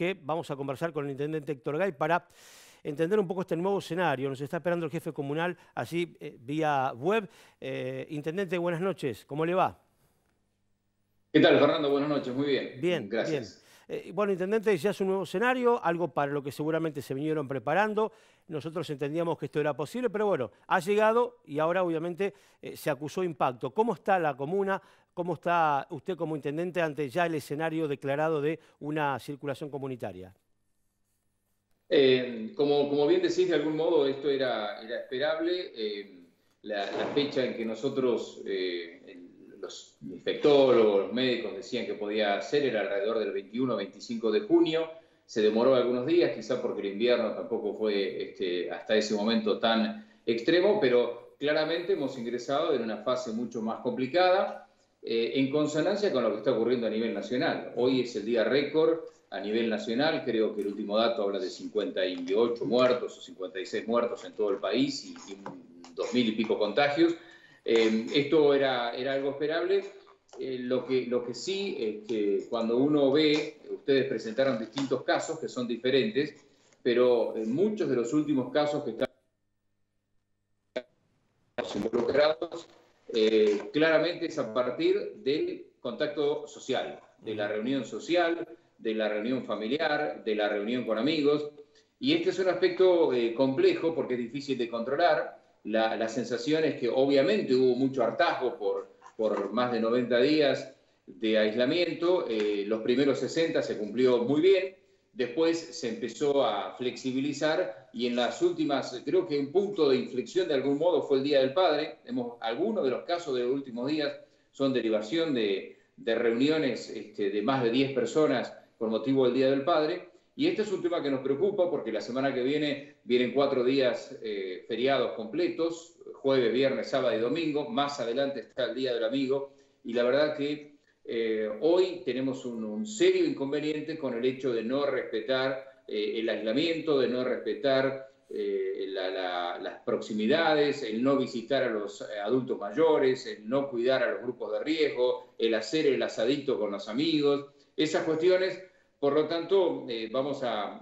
que vamos a conversar con el intendente Héctor Gay para entender un poco este nuevo escenario. Nos está esperando el jefe comunal así vía web. Intendente, buenas noches. ¿Cómo le va? ¿Qué tal, Fernando? Buenas noches, muy bien, Bien, bien. gracias. Bueno, intendente, ya es un nuevo escenario, algo para lo que seguramente se vinieron preparando. Nosotros entendíamos que esto era posible, pero bueno, ha llegado y ahora obviamente se acusó impacto. ¿Cómo está la comuna? ¿Cómo está usted como intendente ante ya el escenario declarado de una circulación comunitaria? Como bien decís, de algún modo esto era esperable. La fecha en que nosotros, los infectólogos, los médicos decían que podía ser era alrededor del 21 o 25 de junio. Se demoró algunos días, quizá porque el invierno tampoco fue hasta ese momento tan extremo, pero claramente hemos ingresado en una fase mucho más complicada, en consonancia con lo que está ocurriendo a nivel nacional. Hoy es el día récord a nivel nacional, creo que el último dato habla de 58 muertos o 56 muertos en todo el país y 2000 y pico contagios. Esto era algo esperable. Lo que sí es que cuando uno ve, ustedes presentaron distintos casos que son diferentes, pero muchos de los últimos casos que están involucrados claramente es a partir del contacto social, de la reunión social, de la reunión familiar, de la reunión con amigos. Y este es un aspecto complejo porque es difícil de controlar. La sensación es que obviamente hubo mucho hartazgo por más de 90 días de aislamiento. Los primeros 60 se cumplió muy bien. Después se empezó a flexibilizar y en las últimas, creo que un punto de inflexión de algún modo fue el Día del Padre. Algunos de los casos de los últimos días son derivación de reuniones de más de 10 personas por motivo del Día del Padre. Y este es un tema que nos preocupa porque la semana que vienen 4 días feriados completos, jueves, viernes, sábado y domingo. Más adelante está el Día del Amigo. Y la verdad que hoy tenemos un serio inconveniente con el hecho de no respetar el aislamiento, de no respetar las proximidades, el no visitar a los adultos mayores, el no cuidar a los grupos de riesgo, el hacer el asadito con los amigos, esas cuestiones. Por lo tanto, vamos a,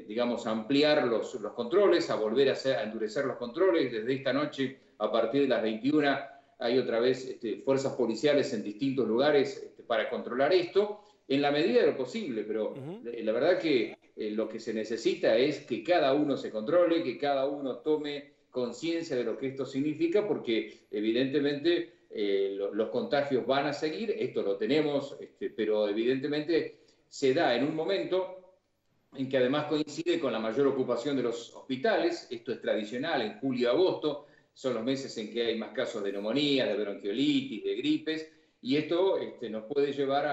digamos, ampliar los controles, a volver a endurecer los controles. Desde esta noche, a partir de las 21, hay otra vez fuerzas policiales en distintos lugares para controlar esto, en la medida de lo posible, pero la verdad que lo que se necesita es que cada uno se controle, que cada uno tome conciencia de lo que esto significa, porque evidentemente los contagios van a seguir, esto lo tenemos, pero evidentemente se da en un momento en que además coincide con la mayor ocupación de los hospitales. Esto es tradicional en julio y agosto, son los meses en que hay más casos de neumonía, de bronquiolitis, de gripes, y esto nos puede llevar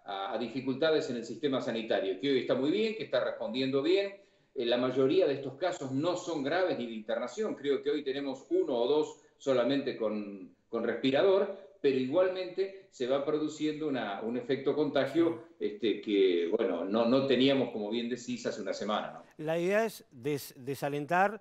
a dificultades en el sistema sanitario, que hoy está muy bien, que está respondiendo bien. La mayoría de estos casos no son graves ni de internación, creo que hoy tenemos 1 o 2 solamente con respirador, pero igualmente se va produciendo un efecto contagio que, bueno, no teníamos, como bien decís, hace una semana, ¿no? La idea es desalentar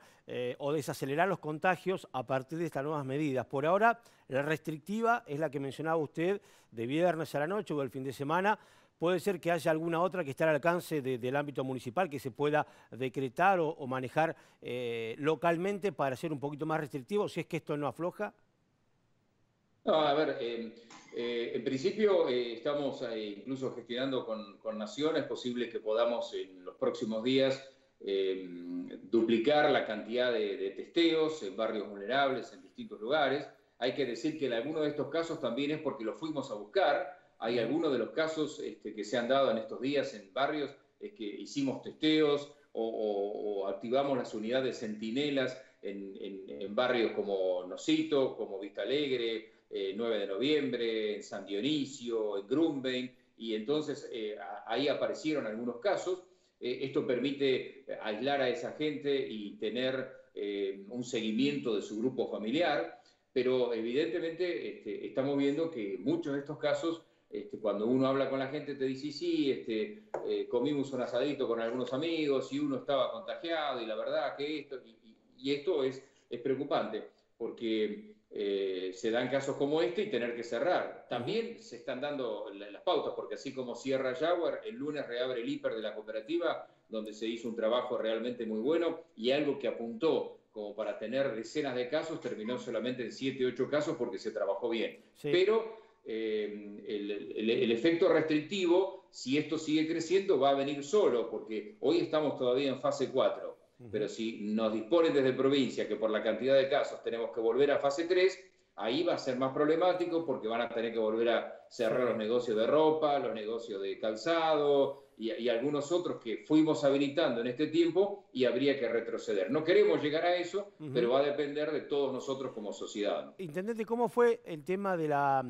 o desacelerar los contagios a partir de estas nuevas medidas. Por ahora, la restrictiva es la que mencionaba usted, de viernes a la noche o del fin de semana. Puede ser que haya alguna otra que esté al alcance del ámbito municipal que se pueda decretar o manejar localmente para ser un poquito más restrictivo, si es que esto no afloja. No, a ver, en principio estamos incluso gestionando con Nación. Es posible que podamos en los próximos días duplicar la cantidad de testeos en barrios vulnerables, en distintos lugares. Hay que decir que en algunos de estos casos también es porque los fuimos a buscar. Hay algunos de los casos que se han dado en estos días en barrios que hicimos testeos o activamos las unidades centinelas en barrios como Nocito, como Vista Alegre, 9 de noviembre, en San Dionisio, en Grumbein, y entonces ahí aparecieron algunos casos. Esto permite aislar a esa gente y tener un seguimiento de su grupo familiar, pero evidentemente estamos viendo que muchos de estos casos, cuando uno habla con la gente, te dice, sí, comimos un asadito con algunos amigos y uno estaba contagiado y la verdad que esto, y esto es preocupante, porque se dan casos como este y tener que cerrar. También se están dando las pautas, porque así como cierra Jaguar, el lunes reabre el hiper de la cooperativa, donde se hizo un trabajo realmente muy bueno y algo que apuntó como para tener decenas de casos, terminó solamente en 7, 8 casos porque se trabajó bien. Sí. Pero el efecto restrictivo, si esto sigue creciendo, va a venir solo, porque hoy estamos todavía en fase 4. Pero si nos disponen desde provincia que por la cantidad de casos tenemos que volver a fase 3, ahí va a ser más problemático porque van a tener que volver a cerrar los negocios de ropa, los negocios de calzado y algunos otros que fuimos habilitando en este tiempo y habría que retroceder. No queremos llegar a eso, pero va a depender de todos nosotros como sociedad, ¿no? Intendente, ¿cómo fue el tema de la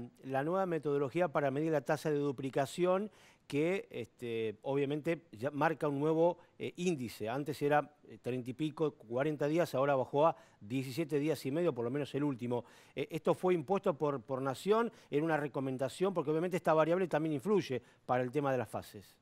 nueva metodología para medir la tasa de duplicación que obviamente ya marca un nuevo índice? Antes era 30 y pico, 40 días, ahora bajó a 17 días y medio, por lo menos el último. ¿Esto fue impuesto por Nación? ¿Era una recomendación? Porque obviamente esta variable también influye para el tema de las fases.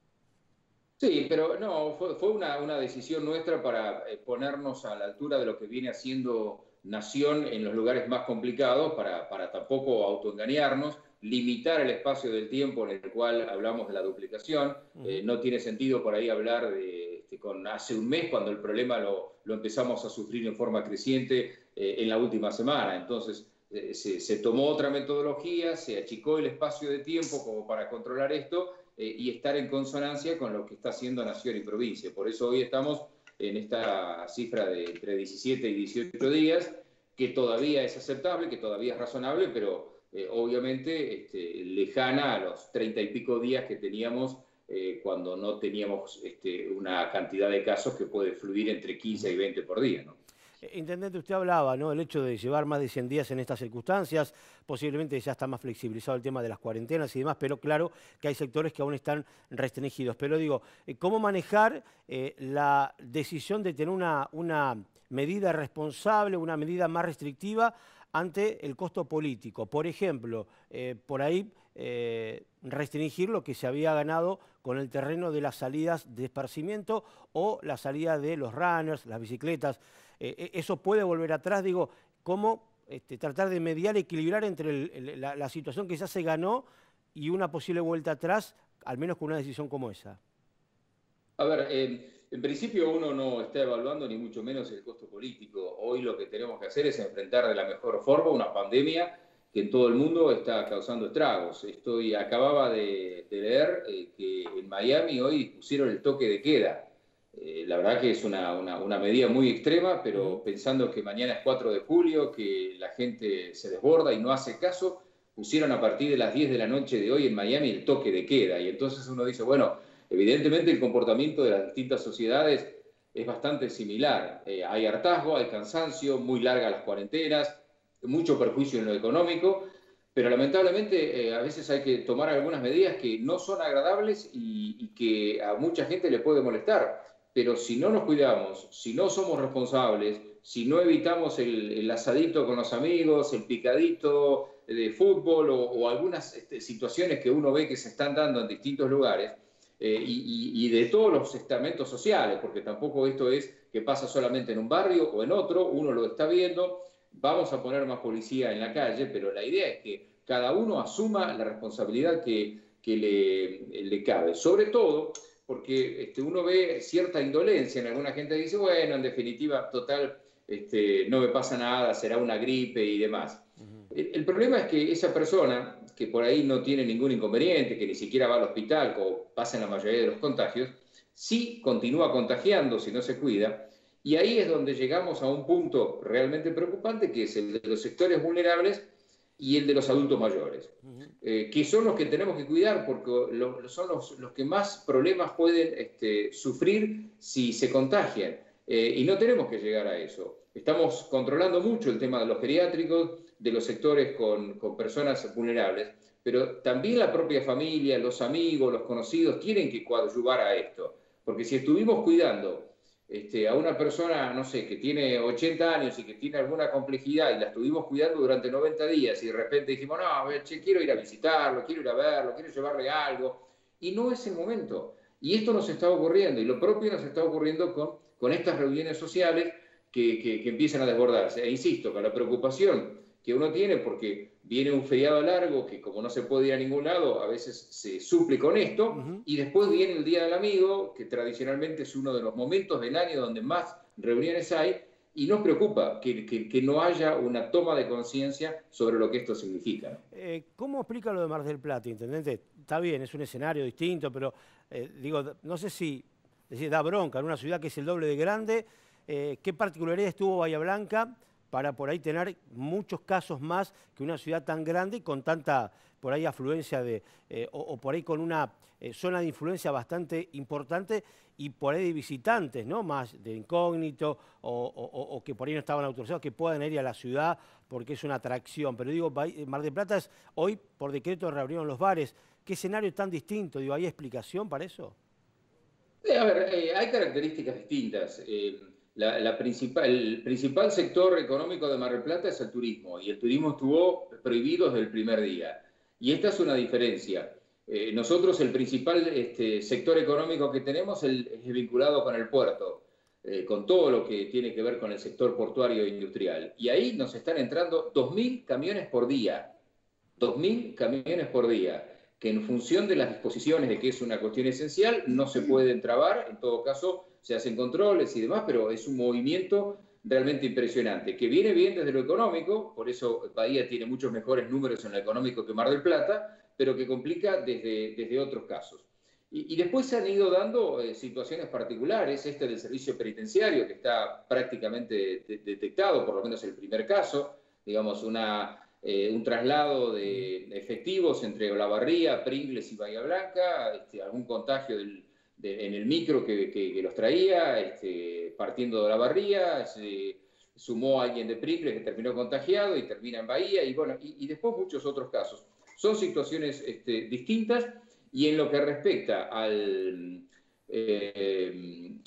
Sí, pero no, fue una decisión nuestra para ponernos a la altura de lo que viene haciendo Nación en los lugares más complicados, para tampoco autoengañarnos, limitar el espacio del tiempo en el cual hablamos de la duplicación. No tiene sentido por ahí hablar de con hace un mes, cuando el problema lo empezamos a sufrir en forma creciente en la última semana. Entonces, se tomó otra metodología, se achicó el espacio de tiempo como para controlar esto, y estar en consonancia con lo que está haciendo Nación y provincia. Por eso hoy estamos en esta cifra de entre 17 y 18 días, que todavía es aceptable, que todavía es razonable, pero obviamente lejana a los 30 y pico días que teníamos cuando no teníamos una cantidad de casos que puede fluir entre 15 y 20 por día, ¿no? Intendente, usted hablaba, ¿no?, el hecho de llevar más de 100 días en estas circunstancias, posiblemente ya está más flexibilizado el tema de las cuarentenas y demás, pero claro que hay sectores que aún están restringidos. Pero digo, ¿cómo manejar la decisión de tener una medida responsable, una medida más restrictiva ante el costo político? Por ejemplo, por ahí restringir lo que se había ganado con el terreno de las salidas de esparcimiento o la salida de los runners, las bicicletas. Eso puede volver atrás, digo, ¿cómo tratar de mediar, equilibrar entre la situación que ya se ganó y una posible vuelta atrás, al menos con una decisión como esa? A ver, en principio uno no está evaluando ni mucho menos el costo político. Hoy lo que tenemos que hacer es enfrentar de la mejor forma una pandemia que en todo el mundo está causando estragos. Acababa de leer que en Miami hoy pusieron el toque de queda. La verdad que es una medida muy extrema, pero pensando que mañana es 4 de julio, que la gente se desborda y no hace caso, pusieron a partir de las 10 de la noche de hoy en Miami el toque de queda. Y entonces uno dice, bueno, evidentemente el comportamiento de las distintas sociedades es bastante similar. Hay hartazgo, hay cansancio, muy largas las cuarentenas, mucho perjuicio en lo económico, pero lamentablemente a veces hay que tomar algunas medidas que no son agradables y que a mucha gente le puede molestar. Pero si no nos cuidamos, si no somos responsables, si no evitamos el asadito con los amigos, el picadito de fútbol o algunas situaciones que uno ve que se están dando en distintos lugares, y de todos los estamentos sociales, porque tampoco esto es que pasa solamente en un barrio o en otro, uno lo está viendo, vamos a poner más policía en la calle, pero la idea es que cada uno asuma la responsabilidad que le cabe. Sobre todo porque uno ve cierta indolencia en alguna gente que dice, bueno, en definitiva, total, no me pasa nada, será una gripe y demás. El problema es que esa persona, que por ahí no tiene ningún inconveniente, que ni siquiera va al hospital, como pasa en la mayoría de los contagios, sí continúa contagiando si no se cuida, y ahí es donde llegamos a un punto realmente preocupante, que es el de los sectores vulnerables y el de los adultos mayores, que son los que tenemos que cuidar porque son los que más problemas pueden sufrir si se contagian, y no tenemos que llegar a eso. Estamos controlando mucho el tema de los geriátricos, de los sectores con personas vulnerables, pero también la propia familia, los amigos, los conocidos tienen que coadyuvar a esto, porque si estuvimos cuidando a una persona, no sé, que tiene 80 años y que tiene alguna complejidad y la estuvimos cuidando durante 90 días y de repente dijimos, no, che, quiero ir a visitarlo, quiero ir a verlo, quiero llevarle algo, y no es el momento. Y esto nos está ocurriendo, y lo propio nos está ocurriendo con estas reuniones sociales que empiezan a desbordarse. E insisto, con la preocupación que uno tiene, porque viene un feriado largo que como no se puede ir a ningún lado, a veces se suple con esto, y después viene el Día del Amigo, que tradicionalmente es uno de los momentos del año donde más reuniones hay, y nos preocupa que no haya una toma de conciencia sobre lo que esto significa, ¿no? ¿Cómo explica lo de Mar del Plata, intendente? Está bien, es un escenario distinto, pero digo, no sé si da bronca en una ciudad que es el doble de grande. ¿Qué particularidades tuvo Bahía Blanca para por ahí tener muchos casos más que una ciudad tan grande y con tanta por ahí afluencia o por ahí con una zona de influencia bastante importante y por ahí de visitantes, ¿no? Más de incógnito o que por ahí no estaban autorizados, que puedan ir a la ciudad porque es una atracción? Pero digo, Mar del Plata es hoy por decreto reabrieron los bares. ¿Qué escenario tan distinto? Digo, ¿hay explicación para eso? A ver, hay características distintas. El principal sector económico de Mar del Plata es el turismo, y el turismo estuvo prohibido desde el primer día. Y esta es una diferencia. Nosotros el principal sector económico que tenemos es vinculado con el puerto, con todo lo que tiene que ver con el sector portuario e industrial. Y ahí nos están entrando 2.000 camiones por día. 2.000 camiones por día, que en función de las disposiciones de que es una cuestión esencial, no se pueden trabar, en todo caso se hacen controles y demás, pero es un movimiento realmente impresionante, que viene bien desde lo económico, por eso Bahía tiene muchos mejores números en lo económico que Mar del Plata, pero que complica desde otros casos. Y después se han ido dando situaciones particulares, este del servicio penitenciario, que está prácticamente detectado, por lo menos el primer caso, digamos, un traslado de efectivos entre Olavarría, Pringles y Bahía Blanca, algún contagio en el micro que los traía, partiendo de Olavarría, se sumó a alguien de Pringles que terminó contagiado y termina en Bahía, y bueno, y después muchos otros casos. Son situaciones distintas, y en lo que respecta a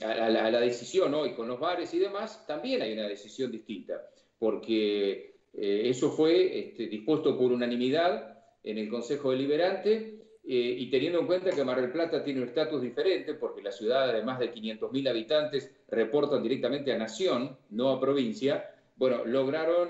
la decisión hoy con los bares y demás, también hay una decisión distinta, porque eso fue dispuesto por unanimidad en el Consejo Deliberante, y teniendo en cuenta que Mar del Plata tiene un estatus diferente, porque la ciudad de más de 500.000 habitantes reportan directamente a Nación, no a provincia, bueno, lograron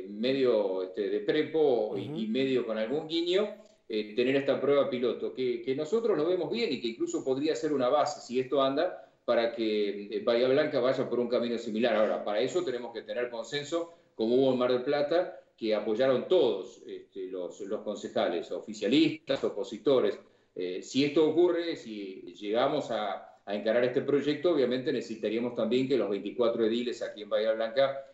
medio de prepo y medio con algún guiño, tener esta prueba piloto, que nosotros lo vemos bien y que incluso podría ser una base, si esto anda, para que Bahía Blanca vaya por un camino similar. Ahora, para eso tenemos que tener consenso, como hubo en Mar del Plata, que apoyaron todos los concejales, oficialistas, opositores. Si esto ocurre, si llegamos a encarar este proyecto, obviamente necesitaríamos también que los 24 ediles aquí en Bahía Blanca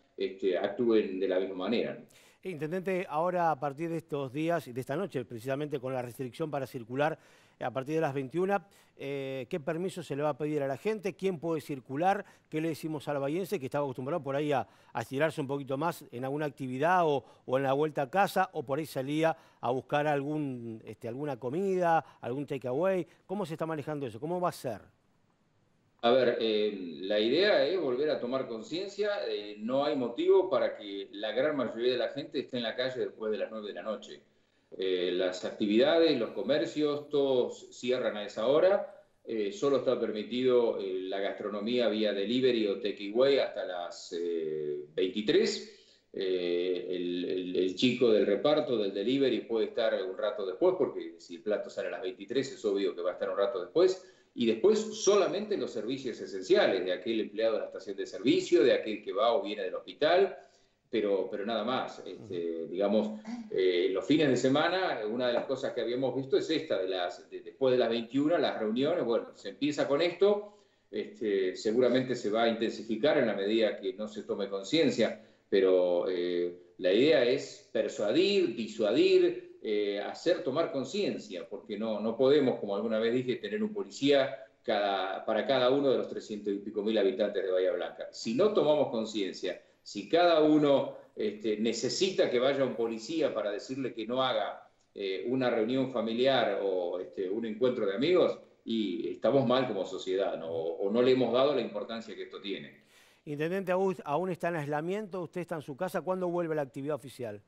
actúen de la misma manera, ¿no? Intendente, ahora a partir de estos días y de esta noche, precisamente con la restricción para circular a partir de las 21, ¿qué permiso se le va a pedir a la gente? ¿Quién puede circular? ¿Qué le decimos al bahiense que estaba acostumbrado por ahí a estirarse un poquito más en alguna actividad o en la vuelta a casa, o por ahí salía a buscar alguna comida, algún takeaway? ¿Cómo se está manejando eso? ¿Cómo va a ser? A ver, la idea es volver a tomar conciencia. No hay motivo para que la gran mayoría de la gente esté en la calle después de las 9 de la noche. Las actividades, los comercios, todos cierran a esa hora. Solo está permitido la gastronomía vía delivery o takeaway hasta las 23. El chico del reparto, del delivery, puede estar un rato después, porque si el plato sale a las 23 es obvio que va a estar un rato después. Y después solamente los servicios esenciales, de aquel empleado de la estación de servicio, de aquel que va o viene del hospital, pero nada más. Digamos, los fines de semana, una de las cosas que habíamos visto es esta, después de las 21, las reuniones. Bueno, se empieza con esto, seguramente se va a intensificar en la medida que no se tome conciencia, pero la idea es persuadir, disuadir, tomar conciencia, porque no podemos, como alguna vez dije, tener un policía para cada uno de los 300 y pico mil habitantes de Bahía Blanca. Si no tomamos conciencia, si cada uno necesita que vaya un policía para decirle que no haga una reunión familiar o un encuentro de amigos, y estamos mal como sociedad, ¿no? O no le hemos dado la importancia que esto tiene. Intendente, aún está en aislamiento, usted está en su casa. ¿Cuándo vuelve la actividad oficial?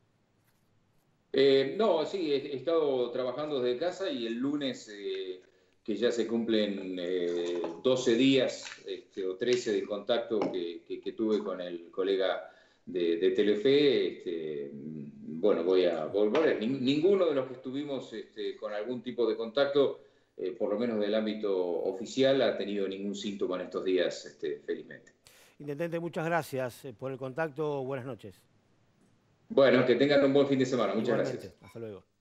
No, sí, he estado trabajando desde casa, y el lunes, que ya se cumplen 12 días o 13 de contacto que tuve con el colega de Telefe, bueno, voy a volver. Ninguno de los que estuvimos con algún tipo de contacto, por lo menos del ámbito oficial, ha tenido ningún síntoma en estos días, felizmente. Intendente, muchas gracias por el contacto. Buenas noches. Bueno, que tengan un buen fin de semana. Muchas Igualmente. gracias. Hasta luego.